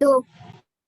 2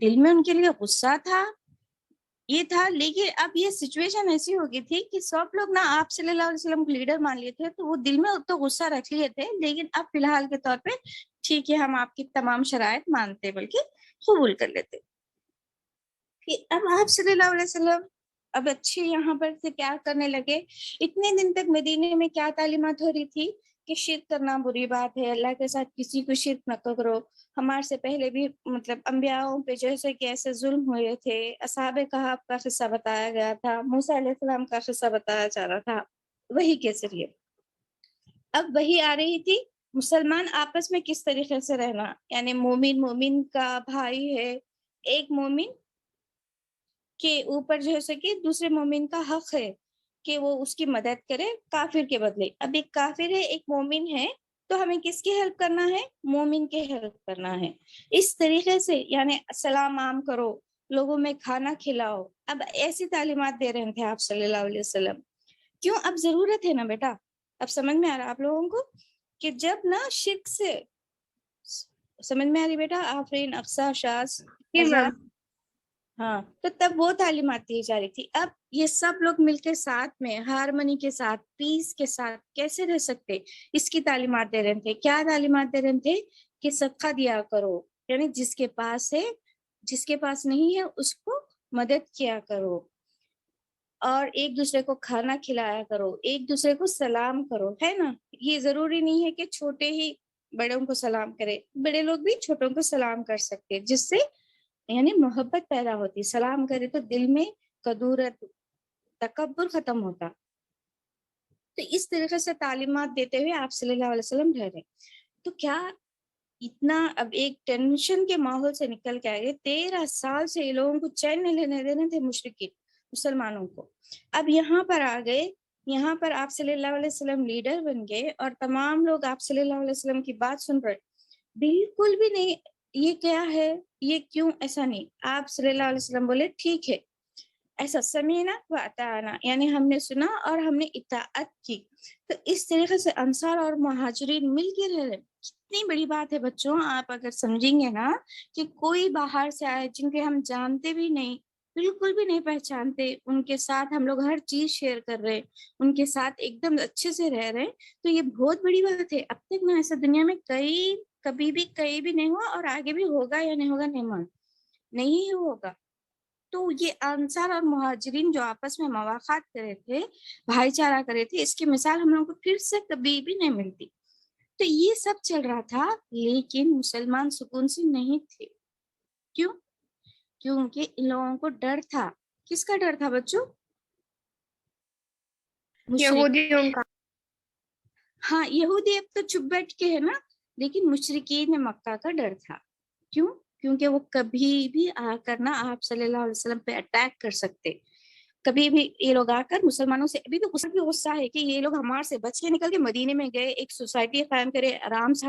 دل میں ان کے لیے غصہ تھا، یہ تھا، لیکن اب یہ سچویشن ایسی ہو گئی تھی کہ سب لوگ نا آپ صلی اللہ علیہ وسلم کو لیڈر مان لیے تھے، تو وہ دل میں تو غصہ رکھ لیے تھے، لیکن اب فی الحال کے طور پہ ٹھیک ہے ہم آپ کی تمام شرائط مانتے بلکہ قبول کر لیتے. اب آپ صلی اللہ علیہ وسلم اب اچھے یہاں پر سے کیا کرنے لگے. اتنے دن تک مدینے میں کیا تعلیمات ہو رہی تھی کہ شرک کرنا بری بات ہے، اللہ کے ساتھ کسی کو شرک نہ کرو. ہمارے سے پہلے بھی مطلب انبیاؤں پہ جیسے کہ ایسے ظلم ہوئے تھے، اصحاب کہف کا قصہ بتایا گیا تھا، موسیٰ علیہ السلام کا قصہ بتایا جا رہا تھا وہی کے ذریعے. اب وہی آ رہی تھی مسلمان آپس میں کس طریقے سے رہنا، یعنی مومن مومن کا بھائی ہے، ایک مومن کے اوپر جیسے کہ دوسرے مومن کا حق ہے کہ وہ اس کی مدد کرے کافر کے بدلے. اب ایک کافر ہے ایک مومن ہے، تو ہمیں کس کی ہیلپ کرنا ہے؟ مومن کے ہیلپ کرنا ہے. اس طریقے سے یعنی سلام عام کرو، لوگوں میں کھانا کھلاؤ. اب ایسی تعلیمات دے رہے تھے آپ صلی اللہ علیہ وسلم. کیوں؟ اب ضرورت ہے نا بیٹا. اب سمجھ میں آ رہا آپ لوگوں کو کہ جب نا شرک سے سمجھ میں آ رہی بیٹا؟ آفرین، اقصا، شاز، جی ازا، میم. ہاں. تو تب وہ تعلیمات دی جا رہی تھی. اب یہ سب لوگ مل کے ساتھ میں ہارمنی کے ساتھ پیس کے ساتھ کیسے رہ سکتے، اس کی تعلیمات دے رہے تھے. کیا تعلیمات دے رہے تھے؟ کہ صدقہ دیا کرو، یعنی جس کے پاس ہے، جس کے پاس نہیں ہے اس کو مدد کیا کرو، اور ایک دوسرے کو کھانا کھلایا کرو، ایک دوسرے کو سلام کرو، ہے نا. یہ ضروری نہیں ہے کہ چھوٹے ہی بڑوں کو سلام کرے، بڑے لوگ بھی چھوٹوں کو سلام کر سکتے، جس سے یعنی محبت پیدا ہوتی. سلام کرے تو دل میں کدورت، تکبر ختم ہوتا. تو اس طریقے سے تعلیمات دیتے ہوئے آپ صلی اللہ علیہ وسلم رہ رہے. تو کیا اتنا اب ایک ٹینشن کے ماحول سے نکل کے آئے. 13 سال سے یہ لوگوں کو چین نہیں لینے دینے تھے مشرکین مسلمانوں کو. اب یہاں پر آ گئے، یہاں پر آپ صلی اللہ علیہ وسلم لیڈر بن گئے، اور تمام لوگ آپ صلی اللہ علیہ وسلم کی بات سن رہے. بالکل بھی نہیں یہ کیا ہے، یہ کیوں، ایسا نہیں. آپ صلی اللہ علیہ وسلم بولے ٹھیک ہے، ایسا سمینا و اطاعنا، یعنی ہم نے سنا اور ہم نے اطاعت کی. تو اس طریقے سے انصار اور مہاجرین مل کے رہ رہے. کتنی بڑی بات ہے بچوں. آپ اگر سمجھیں گے نا کہ کوئی باہر سے آئے جن کے ہم جانتے بھی نہیں، بالکل بھی نہیں پہچانتے، ان کے ساتھ ہم لوگ ہر چیز شیئر کر رہے، ان کے ساتھ ایک دم اچھے سے رہ رہے، تو یہ بہت بڑی بات ہے. اب تک نا ایسا دنیا میں کبھی بھی کہیں بھی نہیں ہوا، اور آگے بھی ہوگا یا نہیں ہوگا نہیں ہوگا. تو یہ انصار اور مہاجرین جو آپس میں مواقعات کرے تھے، بھائی چارہ کرے تھے، اس کی مثال ہم لوگوں کو پھر سے کبھی بھی نہیں ملتی. تو یہ سب چل رہا تھا، لیکن مسلمان سکون سے نہیں تھے. کیوں؟ کیونکہ ان لوگوں کو ڈر تھا. کس کا ڈر تھا بچوں؟ یہودیوں کا. ہاں، یہودی اب تو چپ بیٹھ کے ہے نا، لیکن مشرکین مکہ کا ڈر تھا. کیوں؟ کیونکہ وہ کبھی بھی آ کر نا آپ صلی اللہ علیہ وسلم پہ اٹیک کر سکتے. کبھی بھی یہ لوگ آ کر مسلمانوں سے، ابھی بھی غصہ ہے کہ یہ لوگ ہمارے سے بچ کے نکل کے مدینے میں گئے، ایک سوسائٹی قائم کرے، آرام سے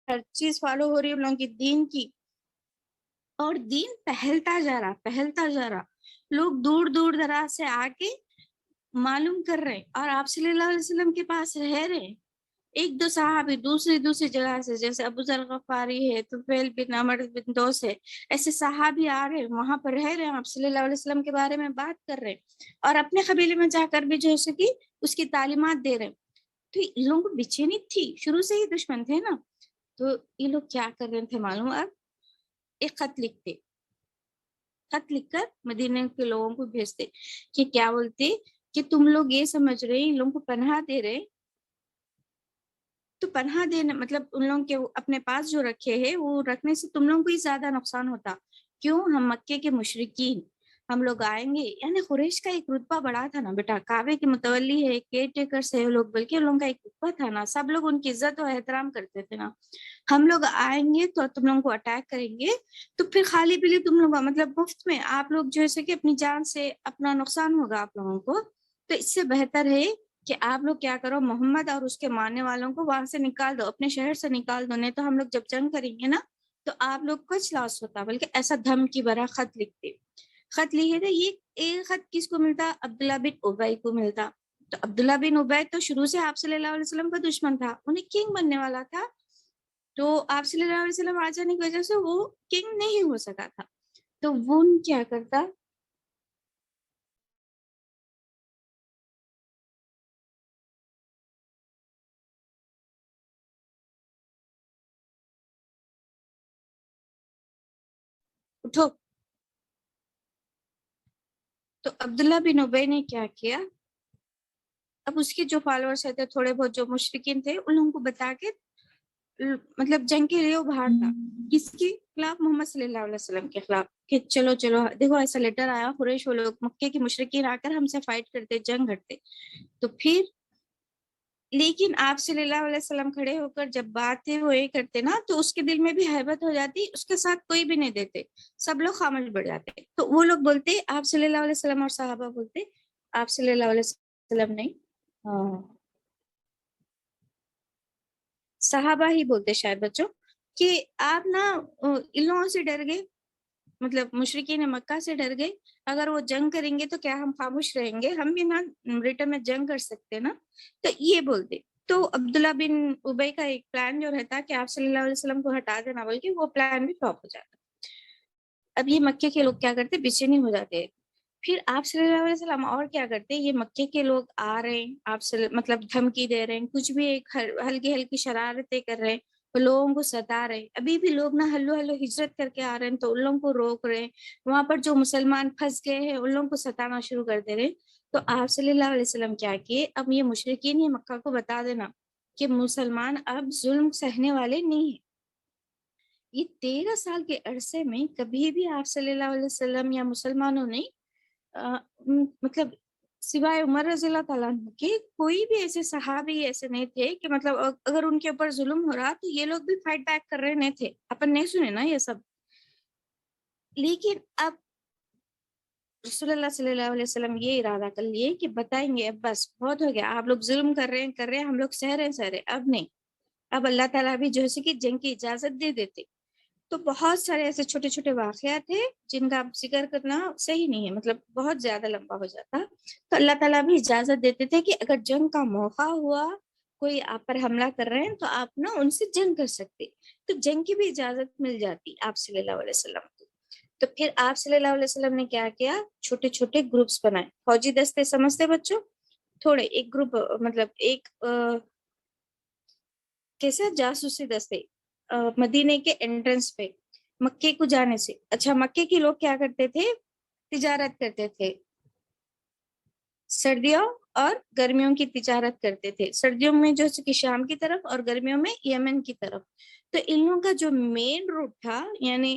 ہر چیز فالو ہو رہی ہے ان لوگوں کی دین کی، اور دین پھیلتا جا رہا. لوگ دور دور دراز سے آ کے معلوم کر رہے، اور آپ صلی اللہ علیہ وسلم کے پاس رہ رہے. ایک دو صحابی دوسری جگہ سے، جیسے ابو ذر غفاری ہے، طفیل بن عمر بن دوس ہے، ایسے صحابی آ رہے، وہاں پر رہ رہے، آپ صلی اللہ علیہ وسلم کے بارے میں بات کر رہے، اور اپنے قبیلے میں جا کر بھی جیسے کہ اس کی تعلیمات دے رہے. تو ان لوگوں کو بےچینی تھی، شروع سے ہی دشمن تھے نا. تو یہ لوگ کیا کر رہے تھے معلوم؟ اب ایک خط لکھ کر مدینے کے لوگوں کو بھیجتے کہ کیا بولتے کہ تم لوگ یہ سمجھ رہے ان لوگوں کو پناہ دے رہے، تو پناہ دینا مطلب ان لوگوں کے اپنے پاس جو رکھے ہیں وہ رکھنے سے تم لوگوں کو ہی زیادہ نقصان ہوتا. کیوں؟ ہم مکے کے مشرکین، ہم لوگ آئیں گے، یعنی قریش کا ایک رتبہ بڑا تھا نا بیٹا. کعبے کے متولی ہے، کیئر ٹیکر سے لوگ، بلکہ ان لوگوں کا ایک رتبہ تھا نا، سب لوگ ان کی عزت و احترام کرتے تھے نا. ہم لوگ آئیں گے تو تم لوگوں کو اٹیک کریں گے، تو پھر خالی پلی تم لوگ مطلب مفت میں آپ لوگ جیسے کہ اپنی جان سے اپنا نقصان ہوگا آپ لوگوں کو. تو اس سے بہتر ہے کہ آپ لوگ کیا کرو، محمد اور اس کے ماننے والوں کو وہاں سے نکال دو، اپنے شہر سے نکال دو، نہیں تو ہم لوگ جب جنگ کریں گے نا تو آپ لوگ کچھ لاس ہوتا. بلکہ ایسا دھمکی بھرا خط لکھتے. خط لکھے تھے. یہ ایک خط کس کو ملتا؟ عبداللہ بن ابی کو ملتا. تو عبداللہ بن عبید تو شروع سے آپ صلی اللہ علیہ وسلم کا دشمن تھا, انہیں کنگ بننے والا تھا, تو آپ صلی اللہ علیہ وسلم آ جانے کی وجہ سے وہ کنگ نہیں ہو سکا تھا. تو وہ کیا کرتا, اٹھو. تو عبداللہ بن ابی نے کیا کیا, اب اس کے جو فالوورس تھے, تھوڑے بہت جو مشرکین تھے, ان لوگوں کو بتا کے مطلب جنگ کے لیے ابھار تھا. کس کے خلاف؟ محمد صلی اللہ علیہ وسلم کے خلاف, کہ چلو چلو دیکھو ایسا لیٹر آیا, قریش وہ لوگ مکے کے مشرکین آ کر ہم سے فائٹ کرتے, جنگ کرتے. تو پھر لیکن آپ صلی اللہ علیہ وسلم کھڑے ہو کر جب باتیں وہ یہ کرتے نا, تو اس کے دل میں بھی ہیبت ہو جاتی, اس کے ساتھ کوئی بھی نہیں دیتے, سب لوگ خاموش بیٹھ جاتے. تو وہ لوگ بولتے, آپ صلی اللہ علیہ وسلم اور صحابہ بولتے, آپ صلی اللہ علیہ وسلم نہیں, صحابہ ہی بولتے شاید بچوں, کہ آپ نا ان لوگوں سے ڈر گئے, مطلب مشرکین مکہ سے ڈر گئے, اگر وہ جنگ کریں گے تو کیا ہم خاموش رہیں گے, ہم بھی نا ریٹرن میں جنگ کر سکتے نا, تو یہ بولتے. تو عبداللہ بن ابی کا ایک پلان جو رہتا کہ آپ صلی اللہ علیہ وسلم کو ہٹا دینا, بلکہ وہ پلان بھی فلاپ ہو جاتا. اب یہ مکے کے لوگ کیا کرتے, پیچھے نہیں ہو جاتے. پھر آپ صلی اللہ علیہ وسلم اور کیا کرتے, یہ مکے کے لوگ آ رہے ہیں, آپ مطلب دھمکی دے رہے ہیں, کچھ بھی ایک ہلکی ہلکی شرارتیں کر رہے ہیں, تو لوگوں کو ستا رہے. ابھی بھی لوگ نا ہلو ہلو ہجرت کر کے آ رہے ہیں, تو ان لوگوں کو روک رہے ہیں. وہاں پر جو مسلمان پھنس گئے ہیں ان لوگوں کو ستانا شروع کر دے رہے. تو آپ صلی اللہ علیہ وسلم کیا کیے, اب یہ مشرکین یہ مکہ کو بتا دینا کہ مسلمان اب ظلم سہنے والے نہیں ہیں. یہ 13 سال کے عرصے میں کبھی بھی آپ صلی اللہ علیہ وسلم یا مسلمانوں نے مطلب سوائے عمر رضی اللہ تعالیٰ عنہ کے کوئی بھی ایسے صحابی ایسے نہیں تھے کہ مطلب اگر ان کے اوپر ظلم ہو رہا تو یہ لوگ بھی فائٹ بیک کر رہے نہیں تھے. اپن نہیں سنے نا یہ سب. لیکن اب رسول اللہ صلی اللہ علیہ وسلم یہ ارادہ کر لیے کہ بتائیں گے اب بس بہت ہو گیا, آپ لوگ ظلم کر رہے ہیں, ہم لوگ سہ رہے, اب نہیں. اب اللہ تعالیٰ بھی جو ہے کہ جنگ کی اجازت دے دیتے. تو بہت سارے ایسے چھوٹے چھوٹے واقعات ہیں جن کا ذکر کرنا صحیح نہیں ہے, مطلب بہت زیادہ لمبا ہو جاتا. تو اللہ تعالیٰ بھی اجازت دیتے تھے کہ اگر جنگ کا موقع ہوا, کوئی آپ پر حملہ کر رہے ہیں, تو آپ نا ان سے جنگ کر سکتے. تو جنگ کی بھی اجازت مل جاتی آپ صلی اللہ علیہ وسلم کو. تو پھر آپ صلی اللہ علیہ وسلم نے کیا کیا, چھوٹے چھوٹے گروپس بنائے, فوجی دستے سمجھتے بچوں, تھوڑے ایک گروپ مطلب ایک کیسے جاسوسی دستے مدینے کے انٹرنس پہ مکے کو جانے سے. اچھا, مکے کے لوگ کیا کرتے تھے, تجارت کرتے تھے, سردیوں اور گرمیوں کی تجارت کرتے تھے. سردیوں میں جو کہ شام کی طرف اور گرمیوں میں یمن کی طرف. تو ان لوگوں کا جو مین روٹ تھا, یعنی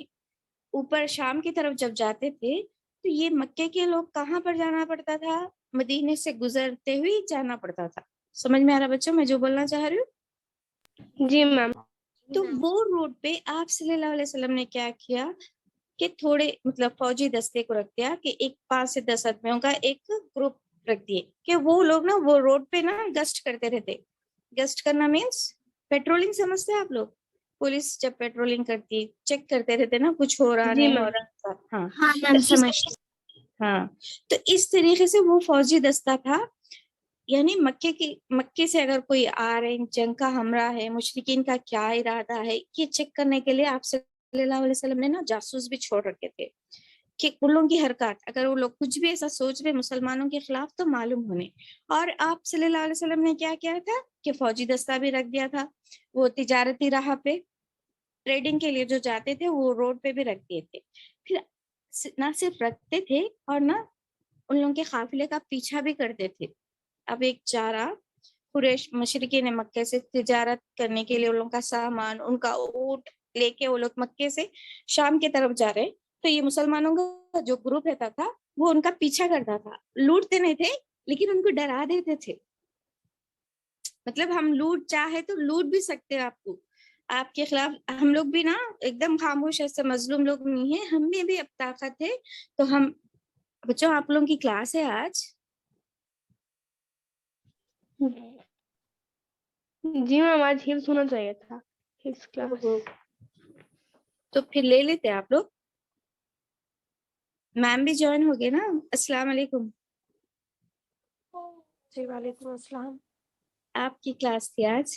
اوپر شام کی طرف جب جاتے تھے, تو یہ مکے کے لوگ کہاں پر جانا پڑتا تھا, مدینے سے گزرتے ہوئے جانا پڑتا تھا. سمجھ میں آ رہا بچوں میں جو بولنا چاہ رہی ہوں؟ جی میم. تو وہ روڈ پہ آپ صلی اللہ علیہ وسلم نے کیا کیا کہ تھوڑے مطلب فوجی دستے کو رکھ دیا, کہ ایک 5 سے 10 آدمیوں کا ایک گروپ رکھ دیے, کہ وہ لوگ نا وہ روڈ پہ نا گشت کرتے رہتے. گشت کرنا مینس پیٹرولنگ سمجھتے ہیں آپ لوگ, پولیس جب پیٹرولنگ کرتی چیک کرتے رہتے نا کچھ ہو رہا جی نہیں میم. ہو رہا. ہاں ہاں میم سمجھ. ہاں, تو اس طریقے سے وہ فوجی دستہ تھا. یعنی مکے سے اگر کوئی آ رہے ہیں, جنگ کا ہمراہ ہے, مشرکین کا کیا ارادہ ہے, یہ چیک کرنے کے لیے آپ صلی اللہ علیہ وسلم نے نا جاسوس بھی چھوڑ رکھے تھے, کہ ان لوگوں کی حرکات اگر وہ لوگ کچھ بھی ایسا سوچ رہے مسلمانوں کے خلاف تو معلوم ہونے. اور آپ صلی اللہ علیہ وسلم نے کیا کیا تھا کہ فوجی دستہ بھی رکھ دیا تھا. وہ تجارتی راہ پہ ٹریڈنگ کے لیے جو جاتے تھے وہ روڈ پہ بھی رکھ دیے تھے. پھر نہ صرف رکھتے تھے اور نہ ان لوگوں کے قافلے کا پیچھا بھی کرتے تھے. اب ایک چارہ قریش مشرکین مکے سے تجارت کرنے کے لیے ان لوگوں کا سامان, ان کا اونٹ لے کے وہ لوگ مکے سے شام کی طرف جا رہے. تو یہ مسلمانوں کا جو گروپ رہتا تھا وہ ان کا پیچھا کرتا تھا. لوٹتے نہیں تھے لیکن ان کو ڈرا دیتے تھے, مطلب ہم لوٹ چاہے تو لوٹ بھی سکتے ہیں آپ کو, آپ کے خلاف ہم لوگ بھی نا ایک دم خاموش ایسے مظلوم لوگ نہیں ہیں, ہم میں بھی اب طاقت ہے. تو ہم بچوں آپ لوگوں کی کلاس ہے آج؟ جی میم آج ہلس ہونا چاہیے تھا, ہلس کلاس. تو پھر لے لیتے آپ لوگ, میم بھی جوائن ہو گئے نا. السلام علیکم. جی وعلیکم السلام. آپ کی کلاس تھی آج؟